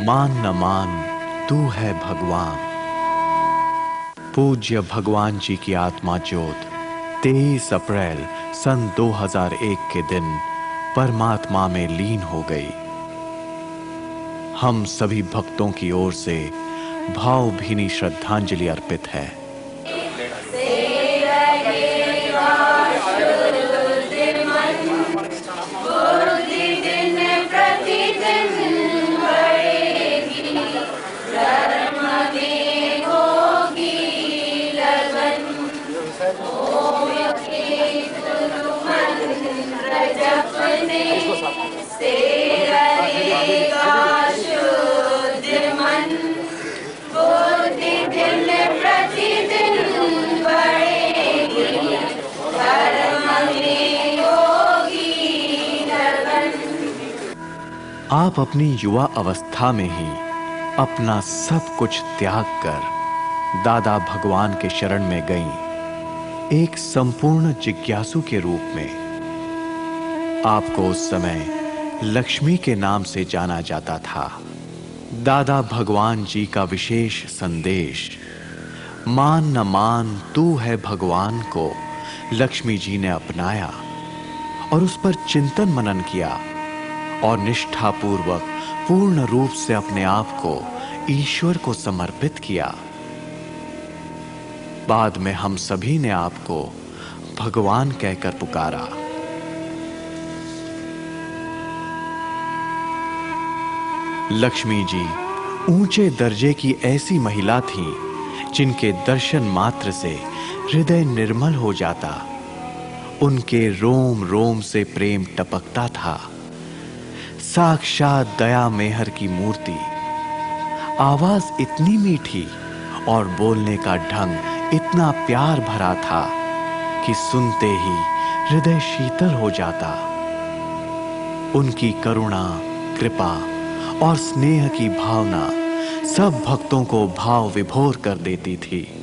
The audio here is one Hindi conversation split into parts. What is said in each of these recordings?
मान न मान तू है भगवान। पूज्य भगवान जी की आत्मा ज्योत 23 अप्रैल सन 2001 के दिन परमात्मा में लीन हो गई। हम सभी भक्तों की ओर से भावभीनी श्रद्धांजलि अर्पित है। आप अपनी युवा अवस्था में ही अपना सब कुछ त्याग कर दादा भगवान के शरण में गईं, एक संपूर्ण जिज्ञासु के रूप में। आपको उस समय लक्ष्मी के नाम से जाना जाता था। दादा भगवान जी का विशेष संदेश मान न मान तू है भगवान को लक्ष्मी जी ने अपनाया और उस पर चिंतन मनन किया और निष्ठापूर्वक पूर्ण रूप से अपने आप को ईश्वर को समर्पित किया। बाद में हम सभी ने आपको भगवान कहकर पुकारा। लक्ष्मी जी ऊंचे दर्जे की ऐसी महिला थी जिनके दर्शन मात्र से हृदय निर्मल हो जाता। उनके रोम रोम से प्रेम टपकता था। साक्षात दया मेहर की मूर्ति। आवाज इतनी मीठी और बोलने का ढंग इतना प्यार भरा था कि सुनते ही हृदय शीतल हो जाता। उनकी करुणा, कृपा और स्नेह की भावना सब भक्तों को भाव विभोर कर देती थी।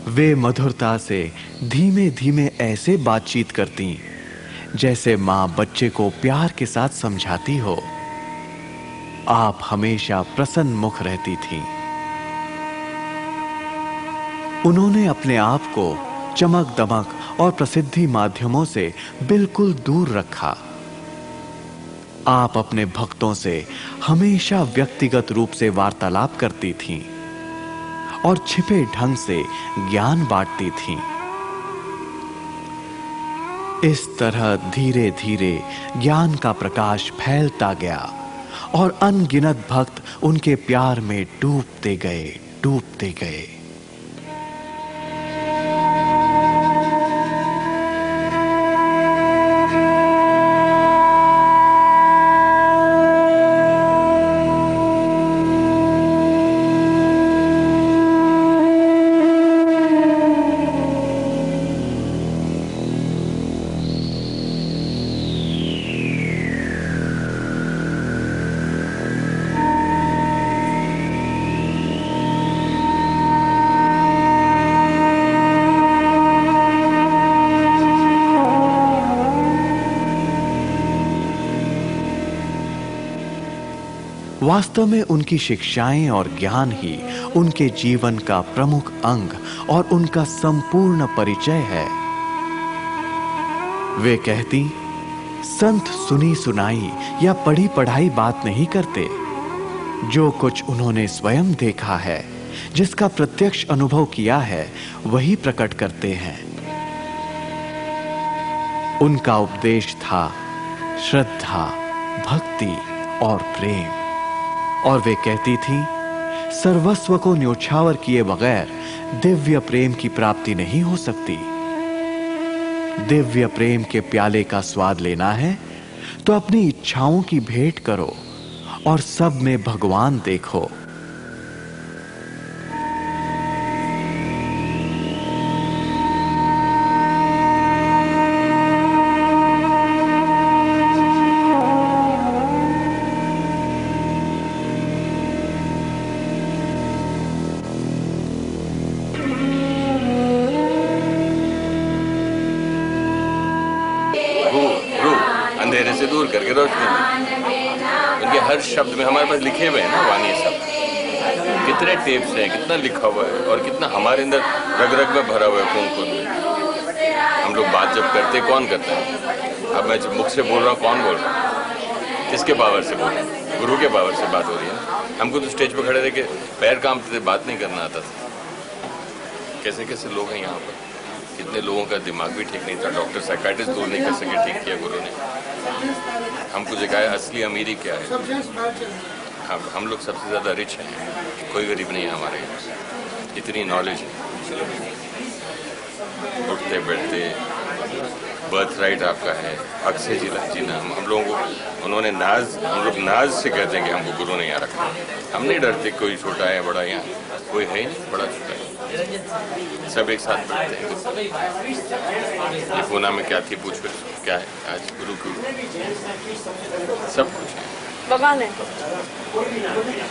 वे मधुरता से धीमे धीमे ऐसे बातचीत करती जैसे मां बच्चे को प्यार के साथ समझाती हो। आप हमेशा प्रसन्न मुख रहती थीं। उन्होंने अपने आप को चमक दमक और प्रसिद्धि माध्यमों से बिल्कुल दूर रखा। आप अपने भक्तों से हमेशा व्यक्तिगत रूप से वार्तालाप करती थीं और छिपे ढंग से ज्ञान बांटती थीं। इस तरह धीरे धीरे ज्ञान का प्रकाश फैलता गया और अनगिनत भक्त उनके प्यार में डूबते गए। वास्तव में उनकी शिक्षाएं और ज्ञान ही उनके जीवन का प्रमुख अंग और उनका संपूर्ण परिचय है। वे कहती, संत सुनी सुनाई या पढ़ी पढ़ाई बात नहीं करते। जो कुछ उन्होंने स्वयं देखा है, जिसका प्रत्यक्ष अनुभव किया है, वही प्रकट करते हैं। उनका उपदेश था श्रद्धा, भक्ति और प्रेम। और वे कहती थीं, सर्वस्व को न्योछावर किए बगैर दिव्य प्रेम की प्राप्ति नहीं हो सकती। दिव्य प्रेम के प्याले का स्वाद लेना है तो अपनी इच्छाओं की भेंट करो और सब में भगवान देखो। अंधेरे से दूर करके रोशनी में। उनके हर शब्द में हमारे पास लिखे हुए हैं ना वाणी शब्द। कितने टेप्स हैं, कितना लिखा हुआ है और कितना हमारे अंदर रग रग में भरा हुआ है, खून खून में। हम लोग बात जब करते कौन करता है? अब मैं मुख से बोल रहा हूँ, कौन बोल रहा है? किसके पावर से बोल रहा है? गुरु के पावर से बात हो रही है ना। हमको तो स्टेज पर खड़े रह के पैर कांपते थे, बात नहीं करना आता था। कैसे कैसे लोग हैं यहाँ पर। कितने लोगों का दिमाग भी ठीक नहीं था, डॉक्टर साइकाइट्रिस्ट दूर नहीं कर सके, ठीक किया गुरु ने। हमको दिखाया असली अमीरी क्या है। हम लोग सबसे ज़्यादा रिच हैं, कोई गरीब नहीं है हमारे यहाँ। इतनी नॉलेज है, उठते बैठते बर्थ राइट आपका है, हक से जीना। हम लोगों को उन्होंने हम लोग नाज से कहते हैं कि हमको गुरु ने यहाँ रखा। हम नहीं डरते कोई छोटा है बड़ा, यहाँ कोई है ही नहीं बड़ा छोटा है, सब एक साथ बैठते हैं। ये पूना में क्या थी पूछ, क्या है आज गुरु की सब कुछ है, भगवान है।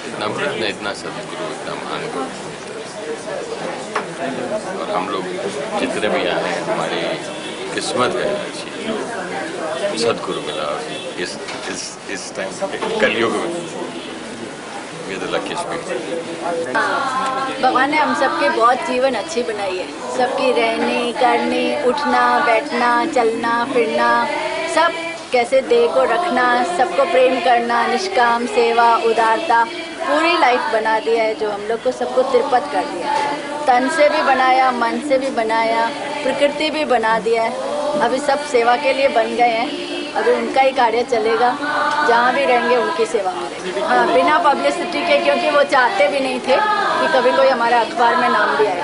इतना प्रश्न, इतना सदगुरु, इतना महान गुरु। और हम लोग जितने भी यहाँ हैं, हमारी किस्मत है अच्छी, सदगुरु मिला इस टाइम कलयुग में। ये तो लकी स्पीड। भगवान ने हम सबके बहुत जीवन अच्छी बनाई है। सबकी रहने करने, उठना बैठना, चलना फिरना, सब कैसे देह को रखना, सबको प्रेम करना, निष्काम सेवा, उदारता, पूरी लाइफ बना दिया है। जो हम लोग को सबको तिरपत कर दिया, तन से भी बनाया, मन से भी बनाया, प्रकृति भी बना दिया है। अभी सब सेवा के लिए बन गए हैं। अभी उनका ही कार्य चलेगा, जहाँ भी रहेंगे उनकी सेवा करेंगे। हाँ, बिना पब्लिसिटी के, क्योंकि वो चाहते भी नहीं थे कि कभी कोई हमारे अखबार में नाम भी आए।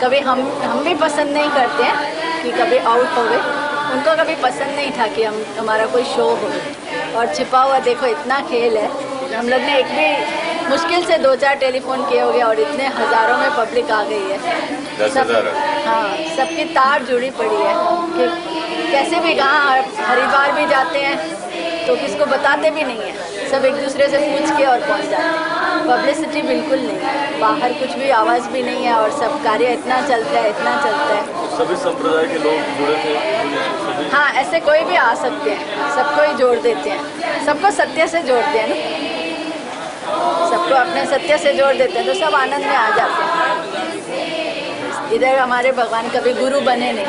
कभी हम भी पसंद नहीं करते हैं कि कभी आउट हो गए। उनको कभी पसंद नहीं था कि हमारा कोई शो हो। और छिपा हुआ देखो इतना खेल है। हम लोग ने एक भी मुश्किल से 2-4 टेलीफोन किए हो गए और इतने हज़ारों में पब्लिक आ गई है। 10,000। हाँ, सबकी तार जुड़ी पड़ी है कि कैसे भी कहाँ हरिद्वार भी जाते हैं तो किसको बताते भी नहीं है। सब एक दूसरे से पूछ के और पहुँच जाते हैं। पब्लिसिटी बिल्कुल नहीं है, बाहर कुछ भी आवाज़ भी नहीं है और सब कार्य इतना चलता है, इतना चलता है। सभी संप्रदाय के लोग जुड़े थे। हाँ, ऐसे कोई भी आ सकते हैं, सबको ही जोड़ देते हैं। सबको सत्य से जोड़ते हैं ना, सबको अपने सत्य से जोड़ देते हैं तो सब आनंद में आ जाते हैं। इधर हमारे भगवान कभी गुरु बने नहीं,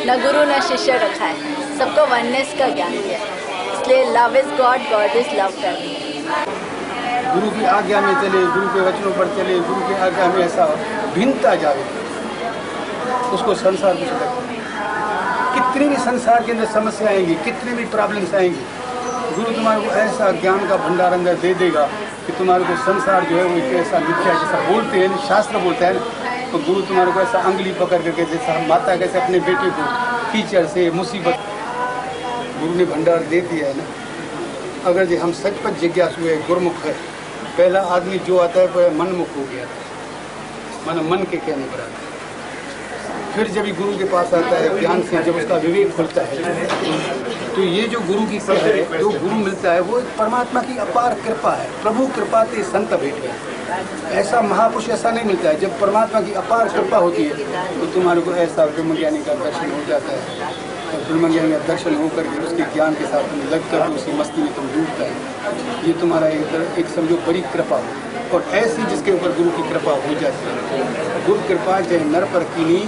न गुरु न शिष्य रखा है, सबको वननेस का ज्ञान दिया। इसलिए love is God, God is love करनी। गुरु की आज्ञा में चले, गुरु के वचनों पर चले, गुरु की आज्ञा में ऐसा भिन्नता जावे, उसको संसार कुछ लगता है। कितनी भी संसार के अंदर समस्या आएंगी, कितनी भी प्रॉब्लम्स आएंगी, गुरु तुम्हारे को ऐसा ज्ञान का भंडार अंदर दे देगा कि तुम्हारे को संसार जो है वो ऐसा मिथ्या, जैसा बोलते हैं शास्त्र बोलता है, तो गुरु तुम्हारे को ऐसा अंगली पकड़ करके, जैसा माता कैसे अपने बेटे को कीचड़ से मुसीबत, गुरु ने भंडार दे दिया है ना। अगर जो हम सचपच जिज्ञासु है, गुरुमुख है, पहला आदमी जो आता है वह मनमुख हो गया था, मन के कहने पर आता है। फिर जब ये गुरु के पास आता है ध्यान से, जब उसका विवेक खुलता है, तो ये जो गुरु की कृपा है, जो गुरु मिलता है वो परमात्मा की अपार कृपा है। प्रभु कृपा ते संत भेंट है। ऐसा महापुरुष ऐसा नहीं मिलता है। जब परमात्मा की अपार कृपा होती है तो तुम्हारे को ऐसा ब्रह्मज्ञानी का दर्शन हो जाता है। और ब्रह्मज्ञानी का दर्शन होकर के उसके ज्ञान के साथ तुम लग कर उसी मस्ती में तुम डूबता है। ये तुम्हारा एक समझो बड़ी कृपा हो। और ऐसी जिसके ऊपर गुरु की कृपा हो जाती है, गुरु कृपा जय नर पर कीनी,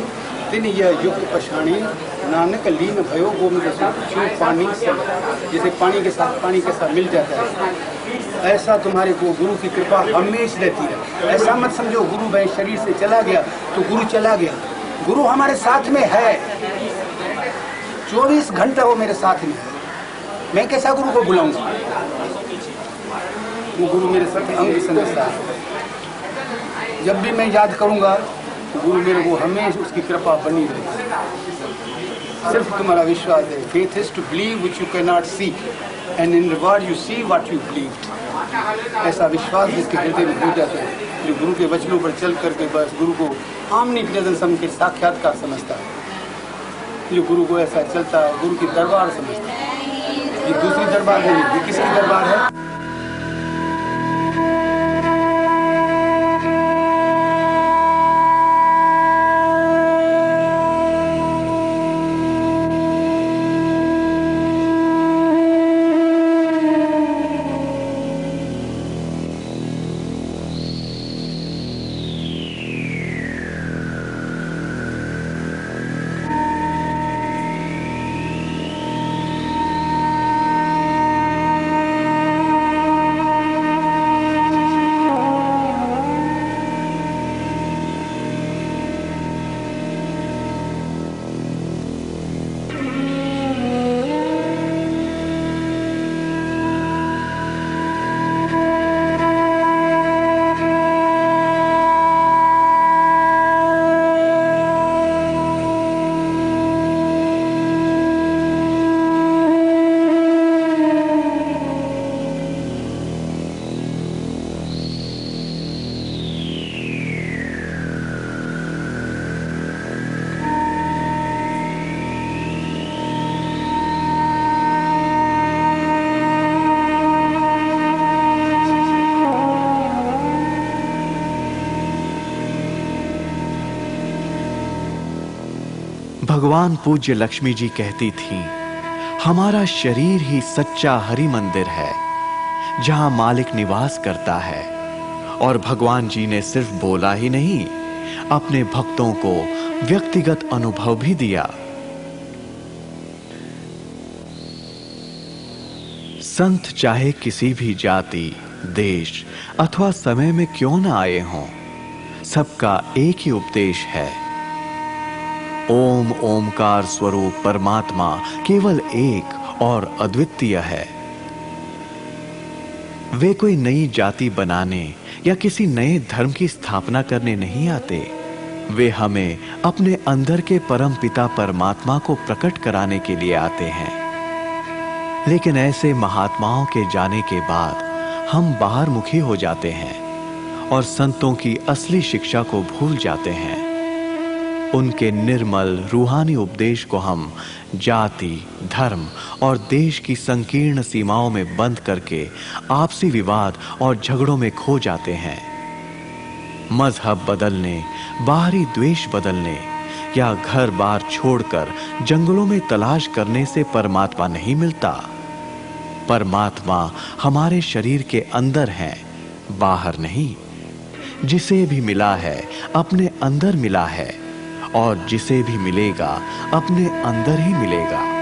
दिन यह युक्त पछाणी, नानक लीन भयो गोविंद शिव पानी सब, जैसे पानी के साथ मिल जाता है, ऐसा तुम्हारे को गुरु की कृपा हमेशा रहती है। ऐसा मत समझो गुरु भाई शरीर से चला गया तो गुरु चला गया। गुरु हमारे साथ में है, 24 घंटा वो मेरे साथ में है। मैं कैसा गुरु को बुलाऊंगा? वो गुरु मेरे साथ अंग संग है। जब भी मैं याद करूंगा गुरु मेरे को हमेशा उसकी कृपा बनी रहेगी। सिर्फ तुम्हारा विश्वास है। Faith is to believe which you can not see and in reward you see what you believe. ऐसा विश्वास जिसके हृदय में हो जाता है, जो गुरु के वचनों पर चल करके बस गुरु को आमनी प्रेजेंस समझ के साक्षात्कार समझता है, जो गुरु को ऐसा चलता है, गुरु की दरबार समझता है। ये दूसरी दरबार नहीं, ये किसकी दरबार है? भगवान पूज्य लक्ष्मी जी कहती थी, हमारा शरीर ही सच्चा हरि मंदिर है जहां मालिक निवास करता है। और भगवान जी ने सिर्फ बोला ही नहीं, अपने भक्तों को व्यक्तिगत अनुभव भी दिया। संत चाहे किसी भी जाति, देश अथवा समय में क्यों न आए हों, सबका एक ही उपदेश है। ओम ओमकार स्वरूप परमात्मा केवल एक और अद्वितीय है। वे कोई नई जाति बनाने या किसी नए धर्म की स्थापना करने नहीं आते। वे हमें अपने अंदर के परम पिता परमात्मा को प्रकट कराने के लिए आते हैं। लेकिन ऐसे महात्माओं के जाने के बाद हम बाहर मुखी हो जाते हैं और संतों की असली शिक्षा को भूल जाते हैं। उनके निर्मल रूहानी उपदेश को हम जाति, धर्म और देश की संकीर्ण सीमाओं में बंद करके आपसी विवाद और झगड़ों में खो जाते हैं। मजहब बदलने, बाहरी द्वेष बदलने या घर बार छोड़कर जंगलों में तलाश करने से परमात्मा नहीं मिलता। परमात्मा हमारे शरीर के अंदर है, बाहर नहीं। जिसे भी मिला है अपने अंदर मिला है, और जिसे भी मिलेगा अपने अंदर ही मिलेगा।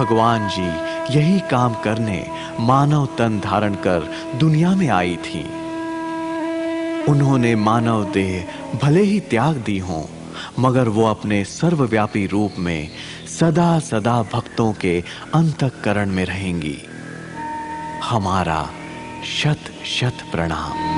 भगवान जी यही काम करने मानव तन धारण कर दुनिया में आई थी। उन्होंने मानव देह भले ही त्याग दी हो, मगर वो अपने सर्वव्यापी रूप में सदा सदा भक्तों के अंतःकरण में रहेंगी। हमारा शत शत प्रणाम।